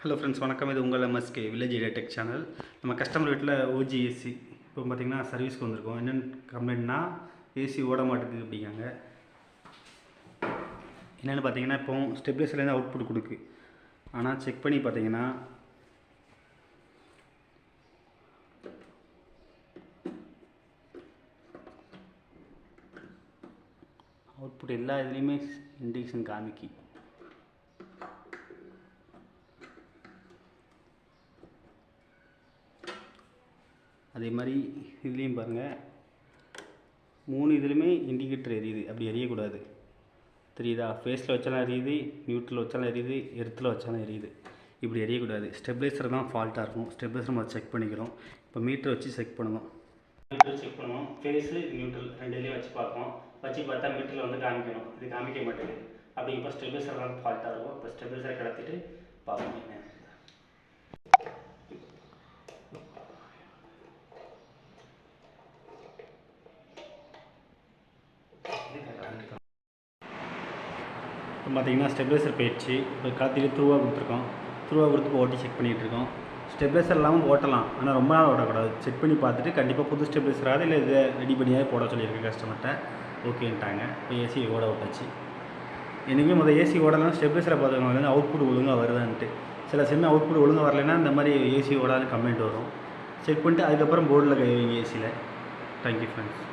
Hello friends, வணக்கம். இது உங்கள் MSK village area tech channel. நம்ம கஸ்டமர் வீட்டில் ஓஜி ஏசி இப்போ பார்த்திங்கன்னா சர்வீஸ்க்கு வந்திருக்கோம். என்னென்னு கம்ப்ளைண்ட்னா ஏசி ஓட மாட்டேங்குது அப்படிங்காங்க. என்னென்னு பார்த்தீங்கன்னா இப்போ ஸ்டெபிலைசர்லேருந்து அவுட்புட் கொடுக்கு. ஆனால் செக் பண்ணி பார்த்தீங்கன்னா அவுட்புட் எல்லா இதுலேயுமே இண்டிகேஷன் காமிக்கி. அதே மாதிரி இதுலேயும் பாருங்கள், 3 இதுலேயுமே இண்டிகேட்டர் எரியுது. அப்படி எரியக்கூடாது, தெரியுதா? ஃபேஸில் வச்சாலும் எரியுது, நியூட்ரல் வச்சாலும் எரியுது, எர்த்தில் வச்சாலும் எரியுது. இப்படி எரியக்கூடாது. ஸ்டெபிலைசர் தான் ஃபால்ட்டாக இருக்கும். ஸ்டெபிலைசர் நம்ம செக் பண்ணிக்கிறோம். இப்போ மீட்டர் வச்சு செக் பண்ணணும். மீட்டர் செக் பண்ணுவோம். ஃபேஸு நியூட்ரல் ரெண்டுலேயும் வச்சு பார்ப்போம். வச்சு பார்த்தா மீட்டரில் வந்து காமிக்கணும். இது காமிக்க மாட்டேங்குது. அப்படிங்கப்போ ஸ்டெபிலைசர் தான் ஃபால்ட்டாக இருக்கும். இப்போ ஸ்டெபிலைசரை கடத்திட்டு பார்ப்போம் என்ன. இப்போ பார்த்தீங்கன்னா ஸ்டெபிலைசர் போயிடுச்சு. இப்போ காத்திட்டு த்ரூவாக கொடுத்துருக்கோம். த்ரூவாக கொடுத்து ஓட்டி செக் பண்ணிகிட்ருக்கோம். ஸ்டெபிலைசர் இல்லாமல் ஓட்டலாம், ஆனால் ரொம்ப நாள் ஓடக்கூடாது. செக் பண்ணி பார்த்துட்டு கண்டிப்பாக புது ஸ்டெபிலைசராக இல்லை இதை ரெடி பண்ணியாவது போட சொல்லியிருக்கேன் கஸ்டமர்கிட்ட. ஓகேன்ட்டாங்க. இப்போ ஏசி ஓட விட்டாச்சு. என்றைக்குமே முதல் ஏசி ஓடலாம் ஸ்டெபிலைசரை பார்த்துக்கணும், அவுட்புட் ஒழுங்காக வருதான்ட்டு. சில சமயம் அவுட்புட் ஒழுங்காக வரலைன்னா இந்த மாதிரி ஏசி ஓடாது கம்ப்ளைண்ட் வரும். செக் பண்ணிட்டு அதுக்கப்புறம் போர்டில் கை வைங்க ஏசியில். Thank you friends.